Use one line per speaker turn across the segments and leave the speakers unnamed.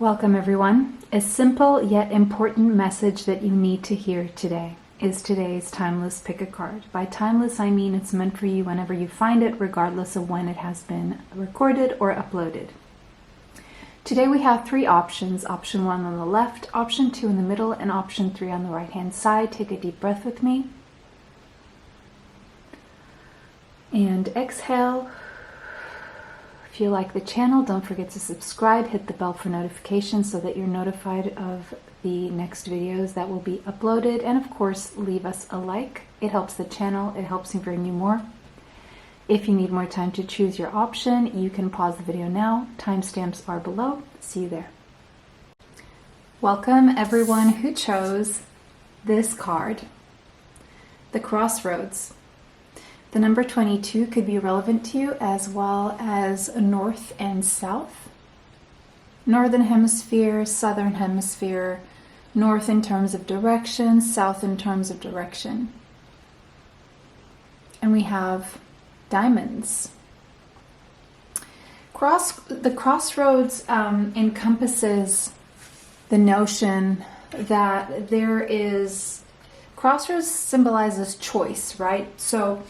Welcome everyone. A simple yet important message that you need to hear today is today's Timeless Pick a Card. By timeless, I mean it's meant for you whenever you find it, regardless of when it has been recorded or uploaded. Today we have three options. Option 1 on the left, option 2 in the middle, and option 3 on the right hand side. Take a deep breath with me. And exhale. If you like the channel, don't forget to subscribe, hit the bell for notifications so that you're notified of the next videos that will be uploaded, and of course leave us a like. It helps the channel, it helps me bring you more. If you need more time to choose your option, you can pause the video now. Timestamps are below. See you there. Welcome everyone who chose this card, the Crossroads. The number 22 could be relevant to you, as well as north and south. Northern hemisphere, southern hemisphere, north in terms of direction, south in terms of direction. And we have diamonds. The crossroads encompasses the notion that crossroads symbolizes choice, right? So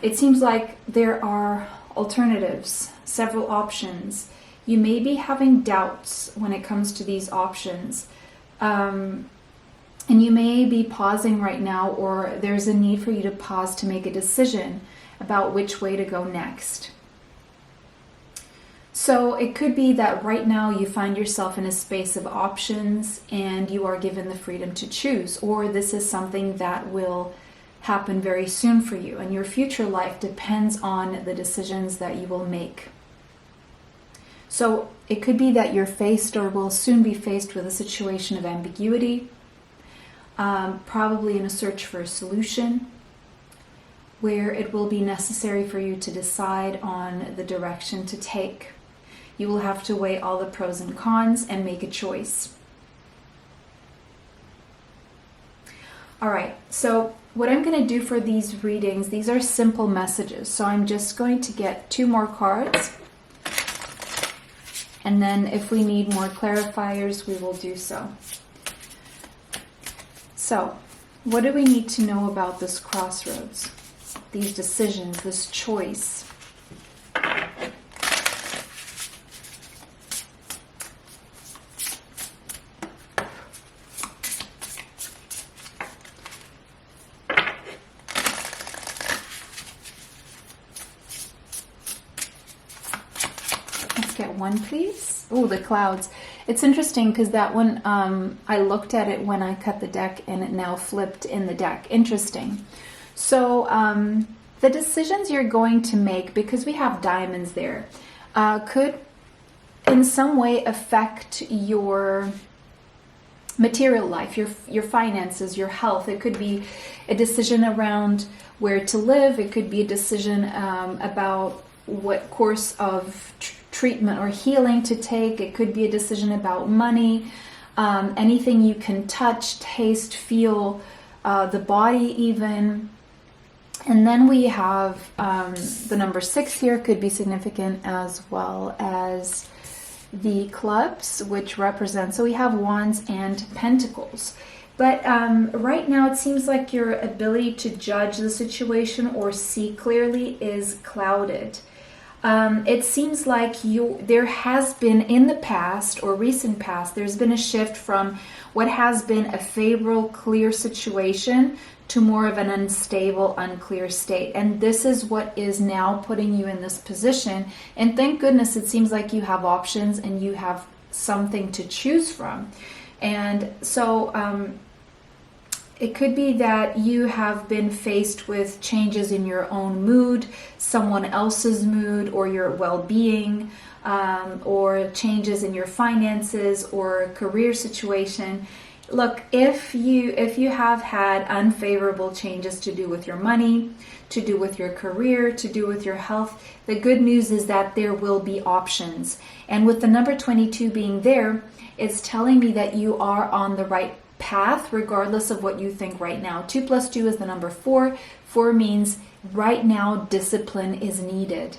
it seems like there are alternatives, several options. You may be having doubts when it comes to these options. And you may be pausing right now, or there's a need for you to pause to make a decision about which way to go next. So it could be that right now you find yourself in a space of options and you are given the freedom to choose, or this is something that will happen very soon for you, and your future life depends on the decisions that you will make. So it could be that you're faced or will soon be faced with a situation of ambiguity, probably in a search for a solution, where it will be necessary for you to decide on the direction to take. You will have to weigh all the pros and cons and make a choice. All right, so what I'm going to do for these readings, these are simple messages. So I'm just going to get 2 more cards. And then if we need more clarifiers, we will do so. So, what do we need to know about this crossroads? These decisions, this choice. Get one, please. Oh, the clouds. It's interesting because that one, I looked at it when I cut the deck and it now flipped in the deck. Interesting. So the decisions you're going to make, because we have diamonds there, could in some way affect your material life, your finances, your health. It could be a decision around where to live. It could be a decision about what course of treatment or healing to take. It could be a decision about money, anything you can touch, taste, feel, the body even. And then we have the number 6 here, could be significant, as well as the clubs, which represent, so we have wands and pentacles. But right now it seems like your ability to judge the situation or see clearly is clouded. It seems like there has been in the past or recent past, there's been a shift from what has been a favorable, clear situation to more of an unstable, unclear state. And this is what is now putting you in this position. And thank goodness it seems like you have options and you have something to choose from. And so it could be that you have been faced with changes in your own mood, someone else's mood, or your well-being, or changes in your finances or career situation. Look, if you have had unfavorable changes to do with your money, to do with your career, to do with your health, the good news is that there will be options. And with the number 22 being there, it's telling me that you are on the right path, regardless of what you think right now. 2 plus 2 is the number 4. 4 means right now discipline is needed.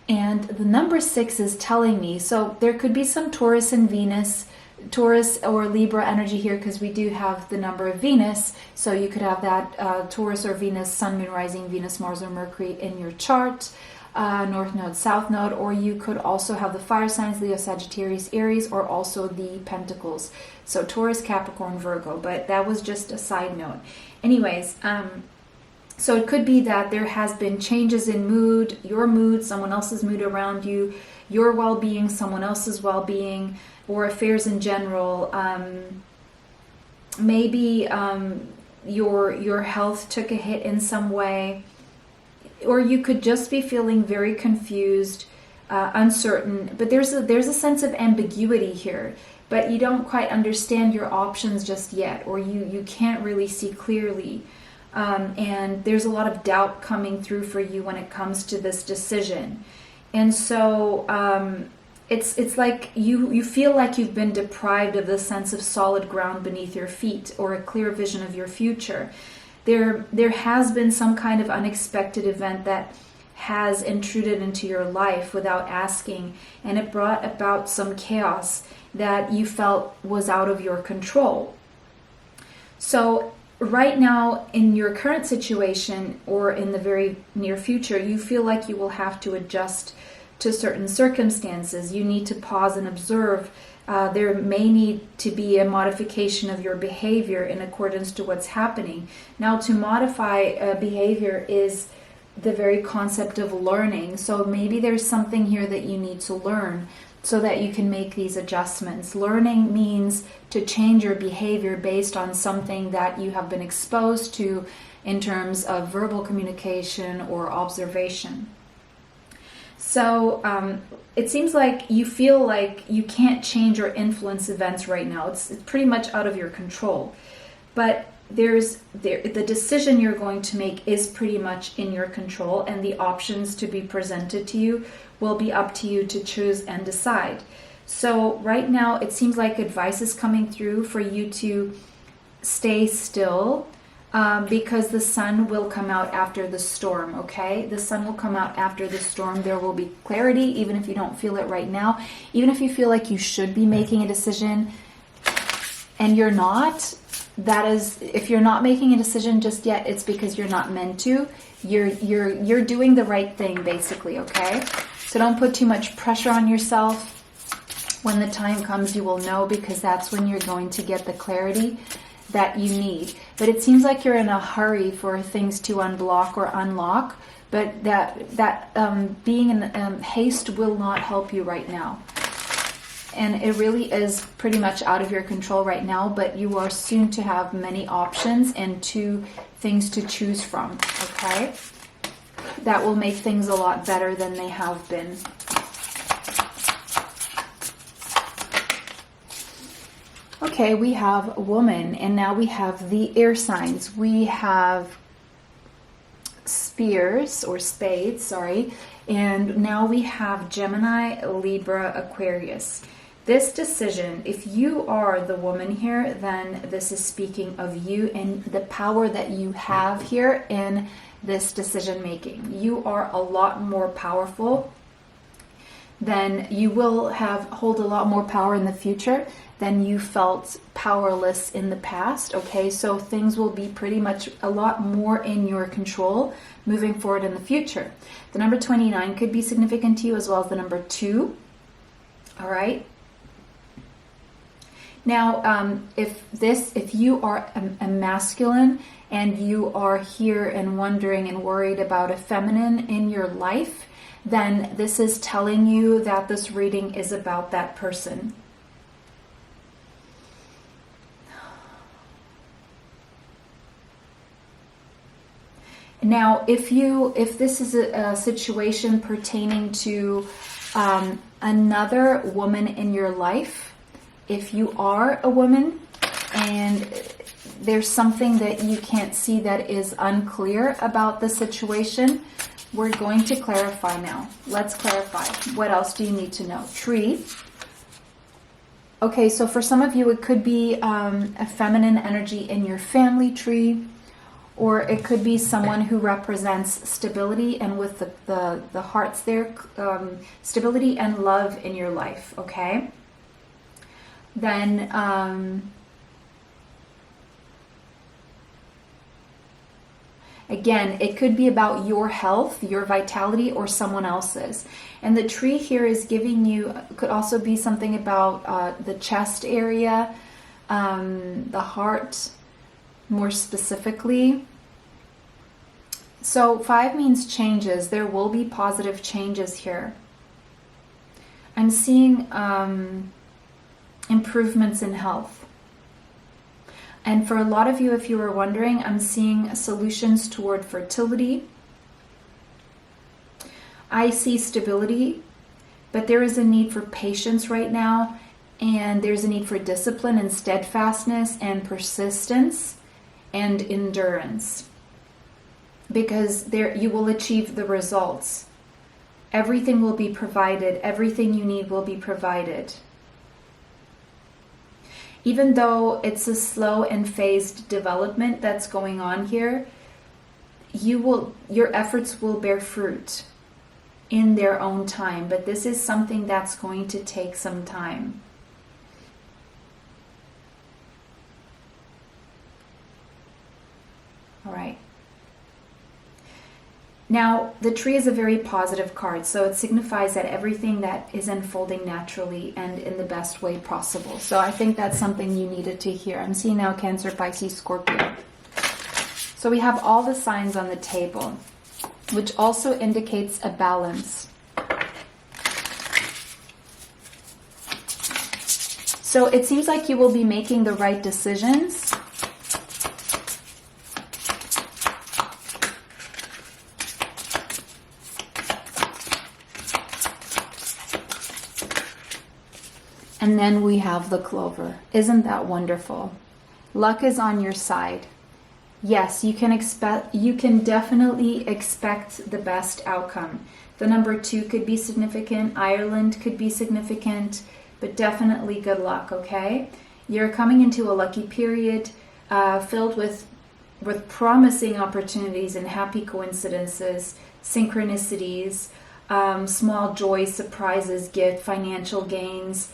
And the number 6 is telling me, so there could be some Taurus and Venus Taurus or Libra energy here, because we do have the number of Venus. So you could have that Taurus or Venus, Sun, Moon, Rising, Venus, Mars, or Mercury in your chart, North Node, South Node, or you could also have the fire signs, Leo, Sagittarius, Aries, or also the Pentacles. So Taurus, Capricorn, Virgo, but that was just a side note. Anyways, so it could be that there has been changes in mood, your mood, someone else's mood around you, your well-being, someone else's well-being, or affairs in general. Maybe your health took a hit in some way, or you could just be feeling very confused, uncertain. But there's a sense of ambiguity here, but you don't quite understand your options just yet, or you can't really see clearly. And there's a lot of doubt coming through for you when it comes to this decision. And so it's like you feel like you've been deprived of the sense of solid ground beneath your feet, or a clear vision of your future. There has been some kind of unexpected event that has intruded into your life without asking, and it brought about some chaos that you felt was out of your control. So right now, in your current situation, or in the very near future, you feel like you will have to adjust to certain circumstances. You need to pause and observe. There may need to be a modification of your behavior in accordance to what's happening. Now, to modify behavior is the very concept of learning. So maybe there's something here that you need to learn so that you can make these adjustments. Learning means to change your behavior based on something that you have been exposed to in terms of verbal communication or observation. So it seems like you feel like you can't change or influence events right now. It's pretty much out of your control. But the decision you're going to make is pretty much in your control, and the options to be presented to you will be up to you to choose and decide. So right now it seems like advice is coming through for you to stay still, because the sun will come out after the storm, okay? The sun will come out after the storm. There will be clarity, even if you don't feel it right now. Even if you feel like you should be making a decision and you're not, that is, if you're not making a decision just yet, it's because you're not meant to. You're doing the right thing, basically, okay? So don't put too much pressure on yourself. When the time comes, you will know, because that's when you're going to get the clarity that you need. But it seems like you're in a hurry for things to unblock or unlock, but that being in haste will not help you right now. And it really is pretty much out of your control right now, but you are soon to have many options and 2 things to choose from, okay? That will make things a lot better than they have been. Okay, we have woman, and now we have the air signs. We have spades, and now we have Gemini, Libra, Aquarius. This decision, if you are the woman here, then this is speaking of you and the power that you have here in this decision making. You are a lot more powerful. Then you will hold a lot more power in the future than you felt powerless in the past. Okay, so things will be pretty much a lot more in your control moving forward in the future. The number 29 could be significant to you, as well as the number 2. All right. Now, if you are a masculine and you are here and wondering and worried about a feminine in your life, then this is telling you that this reading is about that person. Now, if this is a situation pertaining to another woman in your life, if you are a woman and there's something that you can't see that is unclear about the situation, we're going to clarify now. Let's clarify. What else do you need to know? Tree. Okay, so for some of you, it could be a feminine energy in your family tree, or it could be someone who represents stability, and with the hearts there, stability and love in your life, okay? then again, it could be about your health, your vitality, or someone else's. And the tree here is giving you, could also be something about the chest area, the heart, more specifically. So 5 means changes. There will be positive changes here. I'm seeing improvements in health. And for a lot of you, if you were wondering, I'm seeing solutions toward fertility. I see stability, but there is a need for patience right now, and there's a need for discipline and steadfastness and persistence and endurance, because there you will achieve the results. Everything will be provided. Everything you need will be provided. Even though it's a slow and phased development that's going on here, your efforts will bear fruit in their own time. But this is something that's going to take some time. All right. Now, the tree is a very positive card, so it signifies that everything that is unfolding naturally and in the best way possible. So I think that's something you needed to hear. I'm seeing now Cancer, Pisces, Scorpio. So we have all the signs on the table, which also indicates a balance. So it seems like you will be making the right decisions. And then we have the clover. Isn't that wonderful? Luck is on your side. Yes, you can definitely expect the best outcome. The number 2 could be significant. Ireland could be significant, but definitely good luck, okay? You're coming into a lucky period filled with promising opportunities and happy coincidences, synchronicities, small joys, surprises, gift, financial gains,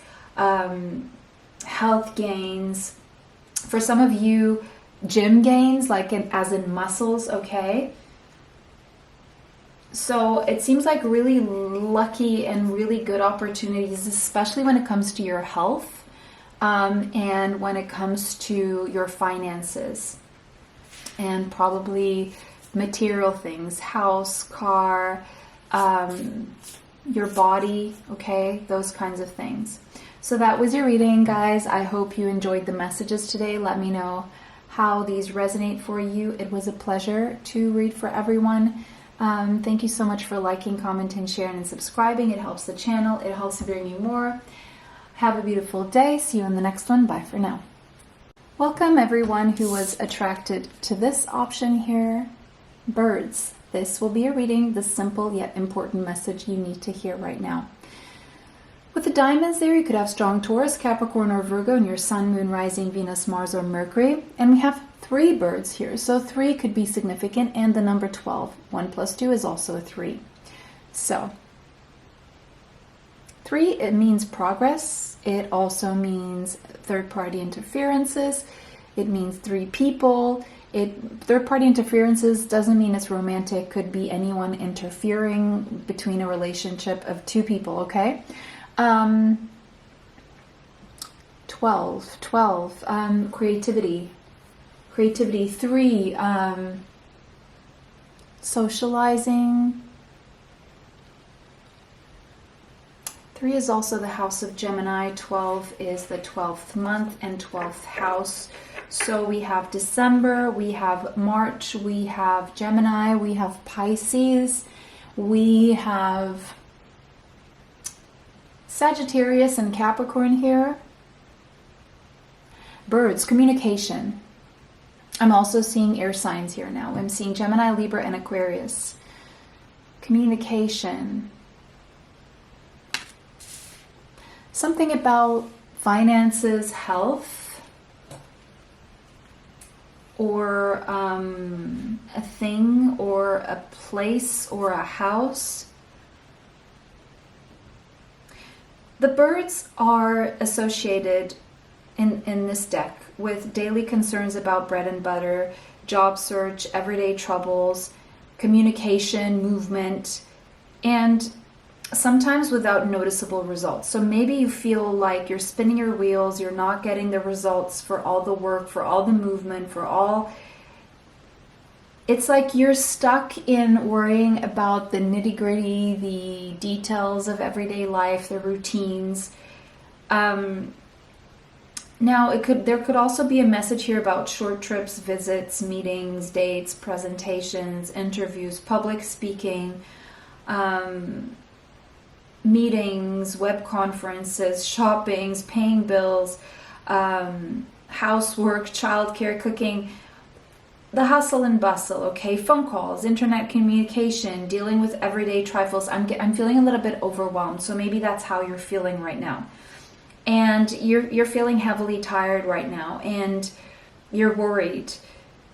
health gains. For some of you, gym gains, like as in muscles, okay? So it seems like really lucky and really good opportunities, especially when it comes to your health and when it comes to your finances and probably material things, house, car, your body, okay? Those kinds of things. So that was your reading, guys. I hope you enjoyed the messages today. Let me know how these resonate for you. It was a pleasure to read for everyone. Thank you so much for liking, commenting, sharing, and subscribing. It helps the channel. It helps bring you more. Have a beautiful day. See you in the next one. Bye for now. Welcome everyone who was attracted to this option here. Birds. This will be a reading, the simple yet important message you need to hear right now. With the diamonds there, you could have strong Taurus, Capricorn, or Virgo in your Sun, Moon, Rising, Venus, Mars, or Mercury. And we have 3 birds here. So 3 could be significant, and the number 12. 1 plus 2 is also a 3. So 3, it means progress. It also means third-party interferences. It means 3 people. Third-party interferences doesn't mean it's romantic. Could be anyone interfering between a relationship of 2 people, okay? 12, creativity, 3, socializing. 3 is also the house of Gemini. 12 is the 12th month and 12th house. So we have December, we have March, we have Gemini, we have Pisces, we have Sagittarius and Capricorn here. Birds, communication. I'm also seeing air signs here now. I'm seeing Gemini, Libra, and Aquarius. Communication. Something about finances, health, or a thing, or a place, or a house. The birds are associated in this deck, with daily concerns about bread and butter, job search, everyday troubles, communication, movement, and sometimes without noticeable results. So maybe you feel like you're spinning your wheels, you're not getting the results for all the work, for all the movement, for all... It's like you're stuck in worrying about the nitty-gritty, the details of everyday life, the routines. Now, there could also be a message here about short trips, visits, meetings, dates, presentations, interviews, public speaking, meetings, web conferences, shoppings, paying bills, housework, childcare, cooking, the hustle and bustle, okay? Phone calls, internet communication, dealing with everyday trifles. I'm feeling a little bit overwhelmed, so maybe that's how you're feeling right now. And you're feeling heavily tired right now, and you're worried.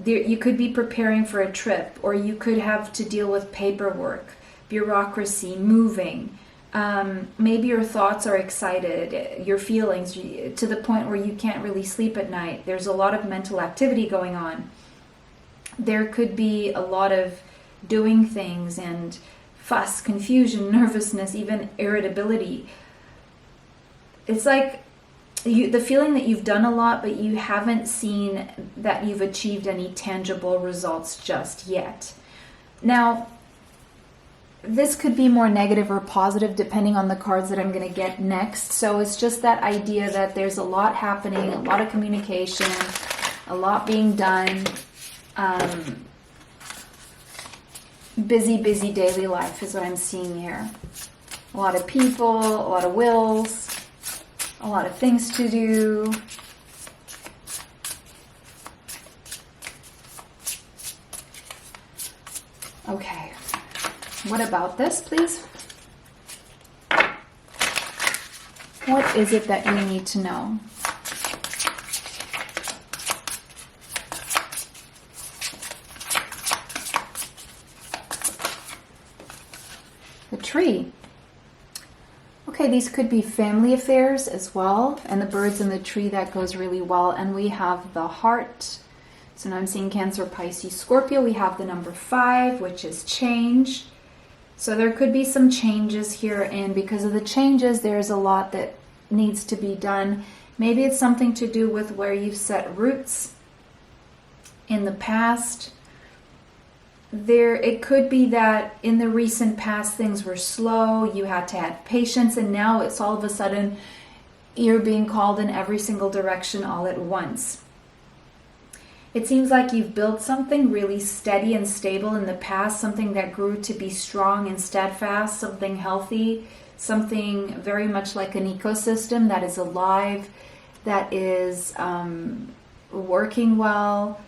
You could be preparing for a trip, or you could have to deal with paperwork, bureaucracy, moving. Maybe your thoughts are excited, your feelings, to the point where you can't really sleep at night. There's a lot of mental activity going on. There could be a lot of doing things and fuss, confusion, nervousness, even irritability. It's like the feeling that you've done a lot, but you haven't seen that you've achieved any tangible results just yet. Now, this could be more negative or positive depending on the cards that I'm going to get next. So it's just that idea that there's a lot happening, a lot of communication, a lot being done. Busy daily life is what I'm seeing here. A lot of people, a lot of wills, a lot of things to do. Okay, what about this, please? What is it that you need to know? The tree. Okay, these could be family affairs as well, and the birds in the tree, that goes really well. And we have the heart. So now I'm seeing Cancer, Pisces, Scorpio. We have the number 5, which is change. So there could be some changes here, and because of the changes, there's a lot that needs to be done. Maybe it's something to do with where you've set roots in the past. It could be that in the recent past things were slow, you had to have patience, and now it's all of a sudden you're being called in every single direction all at once. It seems like you've built something really steady and stable in the past, something that grew to be strong and steadfast, something healthy, something very much like an ecosystem that is alive, that is working well.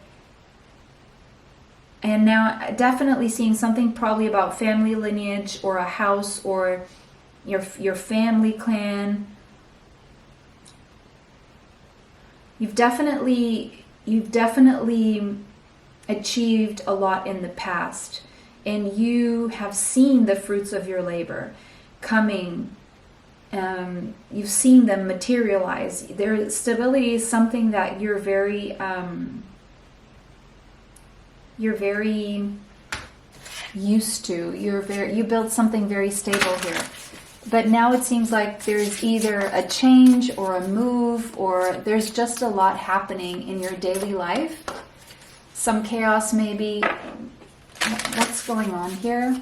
And now definitely seeing something probably about family lineage or a house or your family clan. You've definitely achieved a lot in the past, and you have seen the fruits of your labor coming. You've seen them materialize. Their stability is something that you're very used to. You built something very stable here. But now it seems like there's either a change or a move, or there's just a lot happening in your daily life. Some chaos maybe. What's going on here?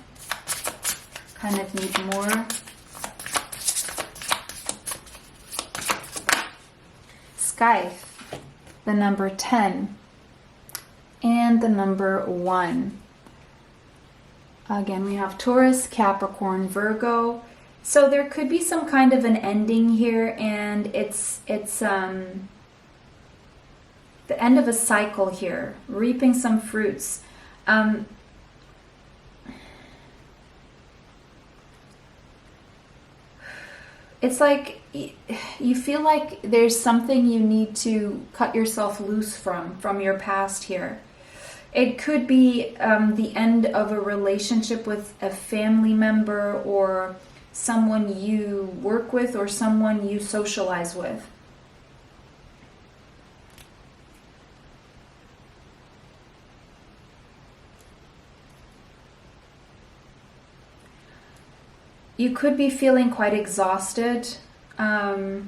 Kind of need more. Scythe, the number 10, and the number 1. Again, we have Taurus, Capricorn, Virgo. So there could be some kind of an ending here, and it's the end of a cycle here, reaping some fruits. It's like you feel like there's something you need to cut yourself loose from your past here. It could be the end of a relationship with a family member, or someone you work with, or someone you socialize with. You could be feeling quite exhausted. There's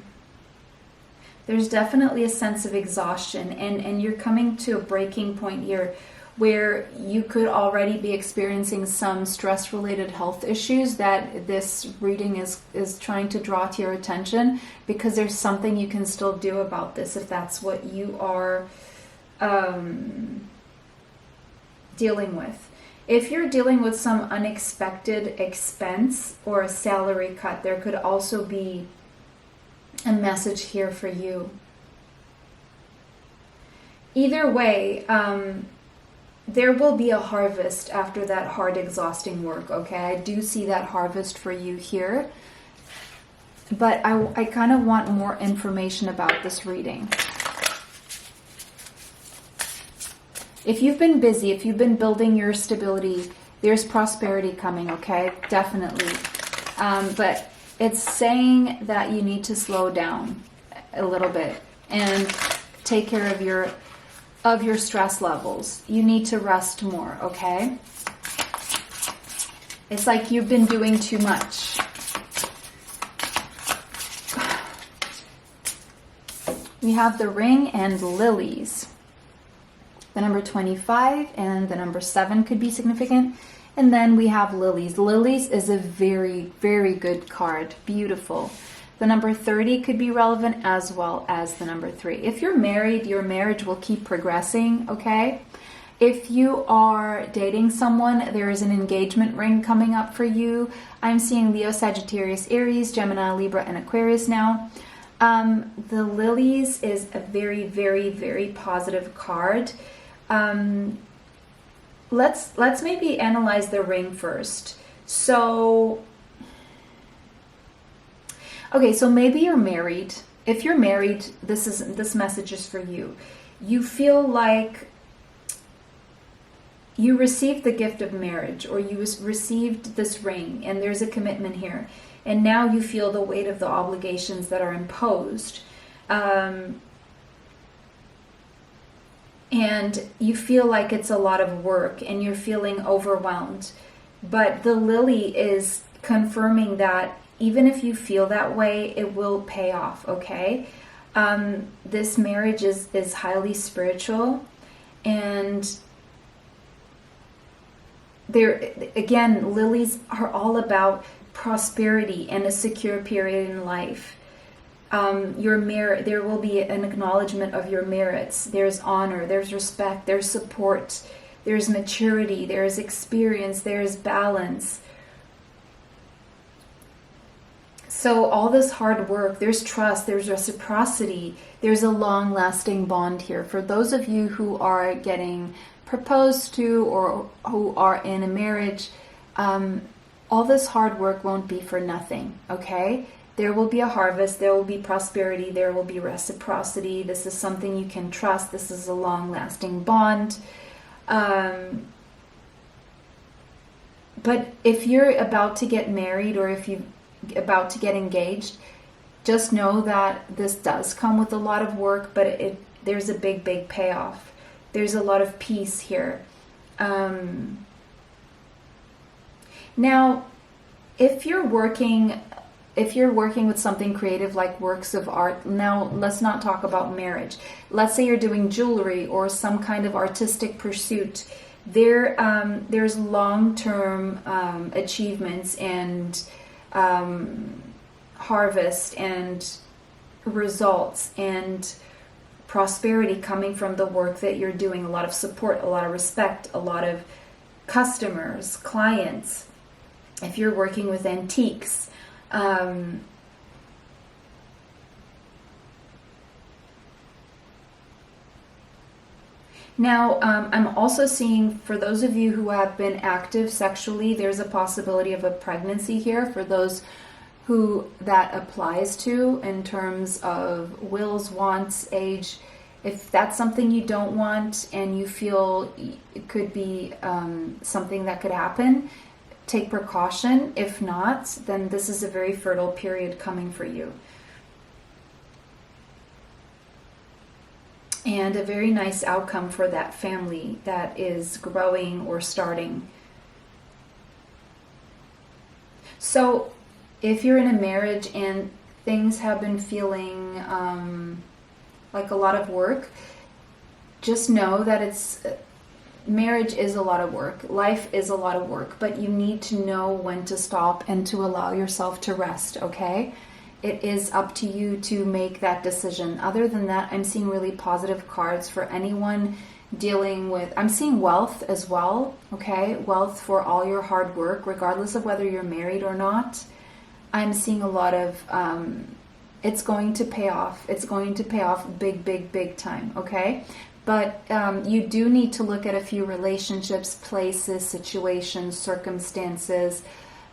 definitely a sense of exhaustion, and you're coming to a breaking point here where you could already be experiencing some stress-related health issues that this reading is trying to draw to your attention, because there's something you can still do about this if that's what you are dealing with. If you're dealing with some unexpected expense or a salary cut, there could also be a message here for you. Either way, there will be a harvest after that hard, exhausting work, okay? I do see that harvest for you here. But I kind of want more information about this reading. If you've been busy, if you've been building your stability, there's prosperity coming, okay? Definitely. But it's saying that you need to slow down a little bit and take care of your stress levels. You need to rest more, okay? It's like you've been doing too much. We have the ring and lilies. The number 25 and the number 7 could be significant. And then we have lilies. Lilies is a very, very good card. Beautiful. The number 30 could be relevant, as well as the number 3. If you're married, your marriage will keep progressing, okay? If you are dating someone, there is an engagement ring coming up for you. I'm seeing Leo, Sagittarius, Aries, Gemini, Libra, and Aquarius now. The lilies is a very, very, very positive card. Let's maybe analyze the ring first. So, okay, so maybe you're married. If you're married, this message is for you. You feel like you received the gift of marriage, or you received this ring, and there's a commitment here. And now you feel the weight of the obligations that are imposed. And you feel like it's a lot of work and you're feeling overwhelmed. But the lily is confirming that even if you feel that way, it will pay off, okay? This marriage is highly spiritual, and there again, lilies are all about prosperity and a secure period in life. Your merit, there will be an acknowledgement of your merits. There's honor, there's respect, there's support, there's maturity, there's experience, there's balance. So all this hard work, there's trust, there's reciprocity, there's a long-lasting bond here. For those of you who are getting proposed to or who are in a marriage, all this hard work won't be for nothing, okay? There will be a harvest, there will be prosperity, there will be reciprocity. This is something you can trust. This is a long-lasting bond. But if you're about to get married, or if you're about to get engaged, just know that this does come with a lot of work, but there's a big, big payoff. There's a lot of peace here. Now, if you're working with something creative like works of art, now let's not talk about marriage. Let's say you're doing jewelry or some kind of artistic pursuit. There's long-term achievements and harvest and results and prosperity coming from the work that you're doing. A lot of support, a lot of respect, a lot of customers, clients. If you're working with antiques, now, I'm also seeing, for those of you who have been active sexually, there's a possibility of a pregnancy here for those who that applies to, in terms of wills, wants, age. If that's something you don't want and you feel it could be something that could happen, take precaution. If not, then this is a very fertile period coming for you. And a very nice outcome for that family that is growing or starting. So if you're in a marriage and things have been feeling like a lot of work, just know that marriage is a lot of work. Life is a lot of work, but you need to know when to stop and to allow yourself to rest, okay? It is up to you to make that decision. Other than that, I'm seeing really positive cards for anyone dealing with, I'm seeing wealth as well, okay? Wealth for all your hard work, regardless of whether you're married or not. I'm seeing a lot of, it's going to pay off. It's going to pay off big, big, big time, okay? But you do need to look at a few relationships, places, situations, circumstances,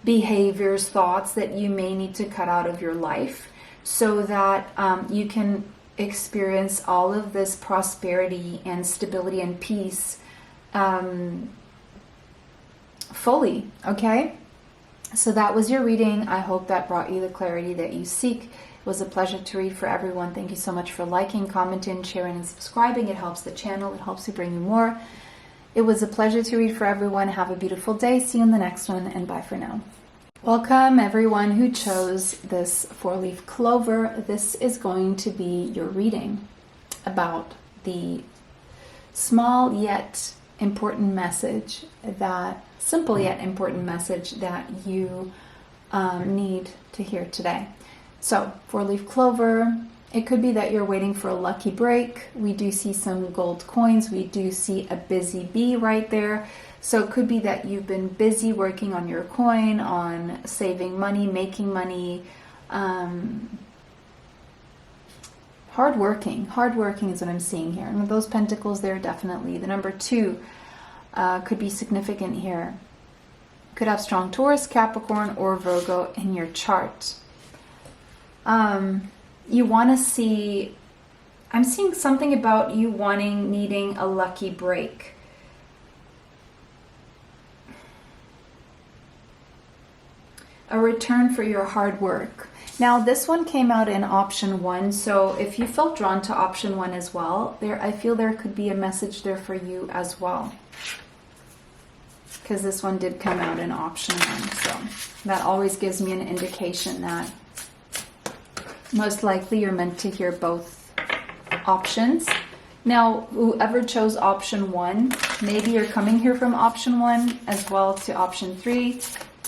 behaviors, thoughts that you may need to cut out of your life so that you can experience all of this prosperity and stability and peace fully, okay? So that was your reading. I hope that brought you the clarity that you seek. It was a pleasure to read for everyone. Thank you so much for liking, commenting, sharing, and subscribing. It helps the channel. It helps me bring you more. It was a pleasure to read for everyone. Have a beautiful day. See you in the next one, and bye for now. Welcome everyone who chose this 4-leaf clover. This is going to be your reading about the small yet important message that, simple yet important message that you need to hear today. So, 4-leaf clover, it could be that you're waiting for a lucky break. We do see some gold coins. We do see a busy bee right there. So it could be that you've been busy working on your coin, on saving money, making money, hardworking. Hardworking is what I'm seeing here. And with those pentacles there, definitely. The number 2 could be significant here. Could have strong Taurus, Capricorn, or Virgo in your chart. You want to see, I'm seeing something about you needing a lucky break. A return for your hard work. Now this one came out in option 1, so if you felt drawn to option 1 as well, I feel there could be a message there for you as well. Because this one did come out in option 1, so that always gives me an indication that most likely you're meant to hear both options. Now, whoever chose option 1, maybe you're coming here from option 1 as well to option 3.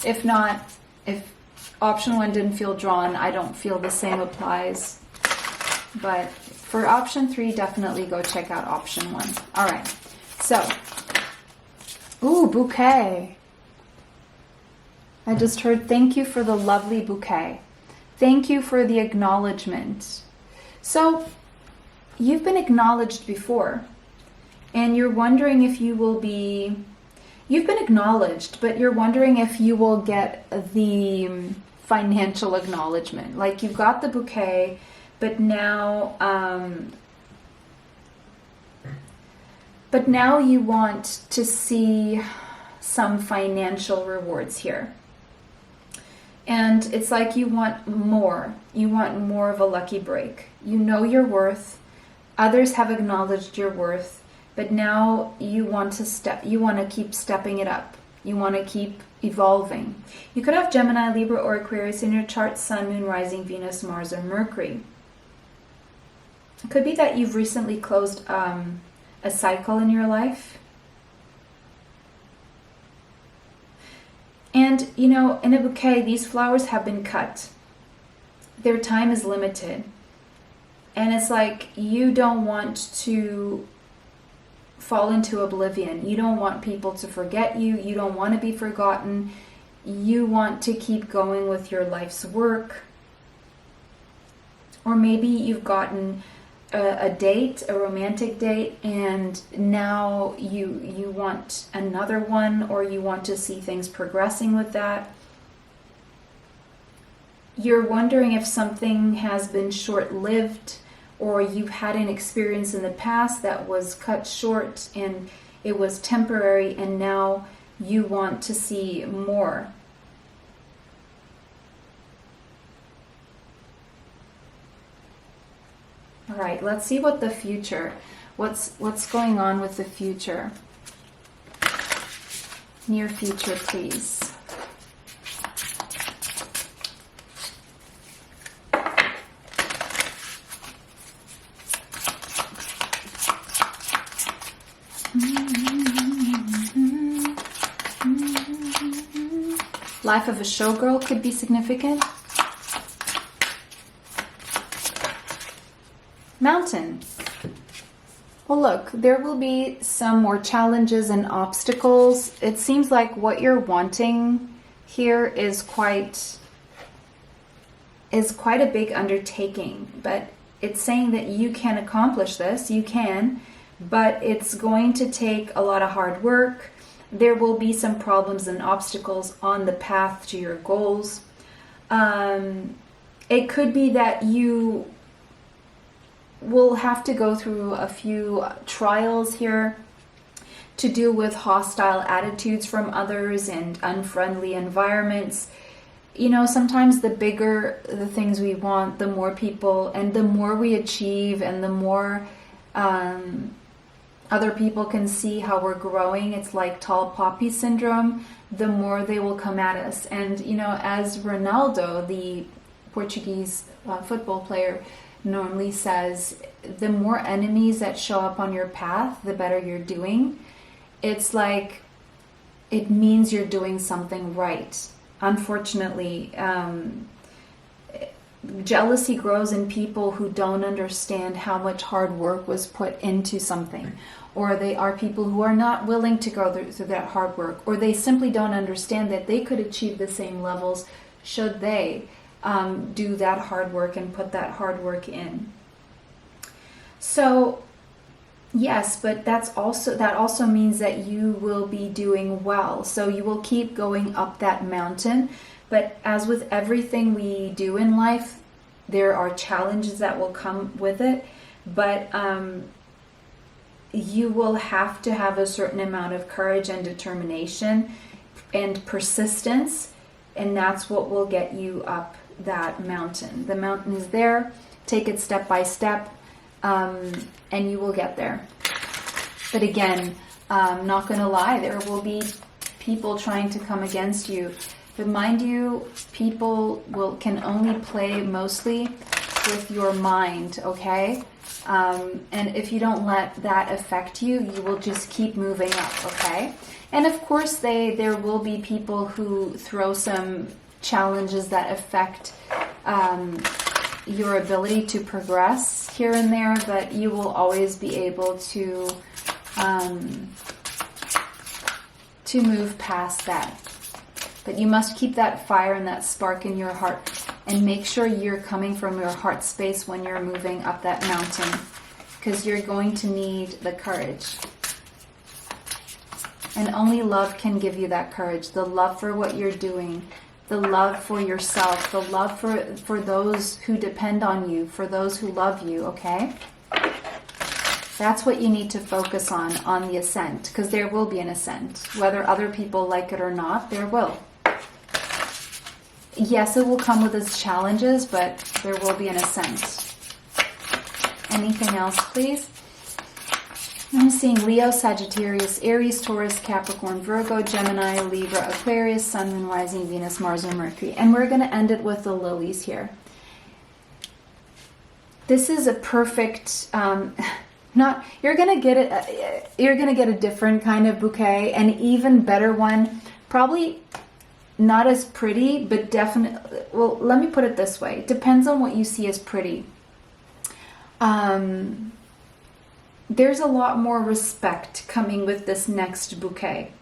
If not, if option 1 didn't feel drawn, I don't feel the same applies. But for option 3, definitely go check out option 1. All right. So, ooh, bouquet. I just heard thank you for the lovely bouquet. Thank you for the acknowledgement. So, you've been acknowledged before, and you're wondering if you will be... You've been acknowledged, but you're wondering if you will get the financial acknowledgement. Like you've got the bouquet, but now you want to see some financial rewards here. And it's like you want more. You want more of a lucky break. You know your worth. Others have acknowledged your worth. But now you want to keep stepping it up. You want to keep evolving. You could have Gemini, Libra, or Aquarius in your chart, Sun, Moon, Rising, Venus, Mars, or Mercury. It could be that you've recently closed a cycle in your life. And, you know, in a bouquet, these flowers have been cut. Their time is limited. And it's like you don't want to fall into oblivion. You don't want people to forget you. You don't want to be forgotten. You want to keep going with your life's work. Or maybe you've gotten a date, a romantic date, and now you want another one, or you want to see things progressing with that. You're wondering if something has been short-lived, or you've had an experience in the past that was cut short and it was temporary, and now you want to see more. All right, let's see what the future, what's going on with the future. Near future, please. Life of a showgirl could be significant. Mountain. Well, look, there will be some more challenges and obstacles. It seems like what you're wanting here is quite a big undertaking, but it's saying that you can accomplish this. You can, but it's going to take a lot of hard work. There will be some problems and obstacles on the path to your goals. It could be that you will have to go through a few trials here to deal with hostile attitudes from others and unfriendly environments. You know, sometimes the bigger the things we want, the more people and the more we achieve and the more other people can see how we're growing. It's like tall poppy syndrome. The more they will come at us. And, you know, as Ronaldo, the Portuguese football player, normally says, the more enemies that show up on your path, the better you're doing. It's like, it means you're doing something right. Unfortunately, jealousy grows in people who don't understand how much hard work was put into something, or they are people who are not willing to go through that hard work, or they simply don't understand that they could achieve the same levels should they do that hard work and put that hard work in. So yes, but that also means that you will be doing well. So you will keep going up that mountain. But as with everything we do in life, there are challenges that will come with it. But you will have to have a certain amount of courage and determination and persistence. And that's what will get you up that mountain. The mountain is there. Take it step by step, and you will get there. But again, not going to lie, there will be people trying to come against you. But mind you, people can only play mostly with your mind, okay? And if you don't let that affect you, you will just keep moving up, okay? And of course, there will be people who throw some challenges that affect your ability to progress here and there, but you will always be able to move past that. But you must keep that fire and that spark in your heart, and make sure you're coming from your heart space when you're moving up that mountain, because you're going to need the courage. And only love can give you that courage. The love for what you're doing, the love for yourself, the love for those who depend on you, for those who love you, okay? That's what you need to focus on the ascent, because there will be an ascent. Whether other people like it or not, there will. Yes, it will come with its challenges, but there will be an ascent. Anything else, please? I'm seeing Leo, Sagittarius, Aries, Taurus, Capricorn, Virgo, Gemini, Libra, Aquarius, Sun, Moon, Rising, Venus, Mars, and Mercury. And we're going to end it with the lilies here. This is a perfect... you're going to get a different kind of bouquet, an even better one. Probably not as pretty, but definitely... Well, let me put it this way. It depends on what you see as pretty. There's a lot more respect coming with this next bouquet.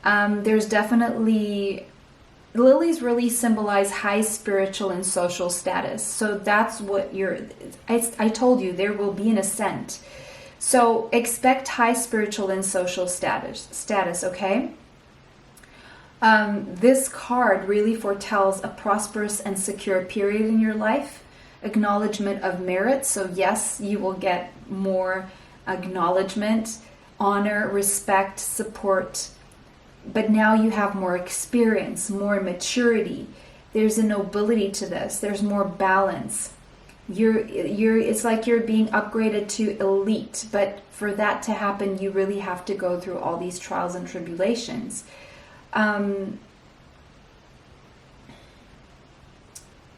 There's definitely... Lilies really symbolize high spiritual and social status. So that's what I told you, there will be an ascent. So expect high spiritual and social status, okay? This card really foretells a prosperous and secure period in your life. Acknowledgement of merit. So yes, you will get more acknowledgement, honor, respect, support. But now you have more experience, more maturity. There's a nobility to this. There's more balance. It's like you're being upgraded to elite. But for that to happen, you really have to go through all these trials and tribulations.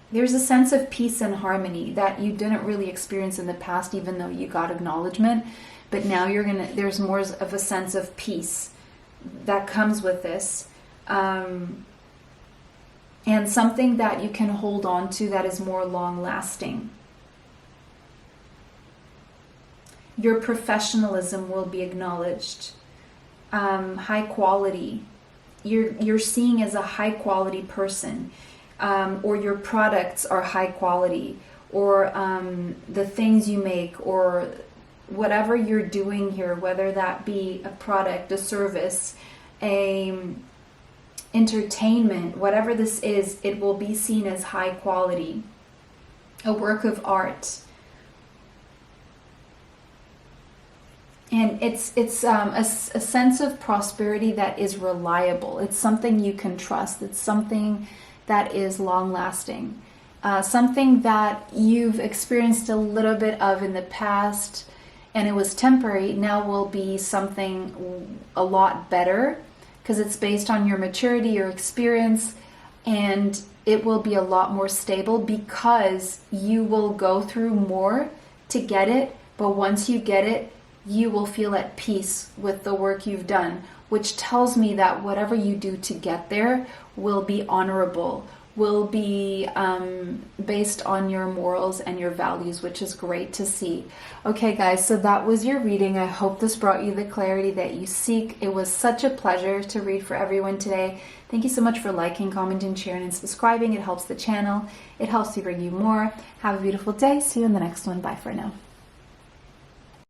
There's a sense of peace and harmony that you didn't really experience in the past, even though you got acknowledgement. But now there's more of a sense of peace that comes with this. and something that you can hold on to that is more long lasting. Your professionalism will be acknowledged. High quality. You're seen as a high quality person, or your products are high quality, or the things you make, or whatever you're doing here, whether that be a product, a service, a entertainment, whatever this is, it will be seen as high quality, a work of art. And it's a sense of prosperity that is reliable. It's something you can trust. It's something that is long-lasting. Something that you've experienced a little bit of in the past and it was temporary, now will be something a lot better because it's based on your maturity, your experience, and it will be a lot more stable because you will go through more to get it. But once you get it, you will feel at peace with the work you've done, which tells me that whatever you do to get there will be honorable, will be based on your morals and your values, which is great to see. Okay, guys, so that was your reading. I hope this brought you the clarity that you seek. It was such a pleasure to read for everyone today. Thank you so much for liking, commenting, sharing, and subscribing. It helps the channel. It helps me bring you more. Have a beautiful day. See you in the next one. Bye for now.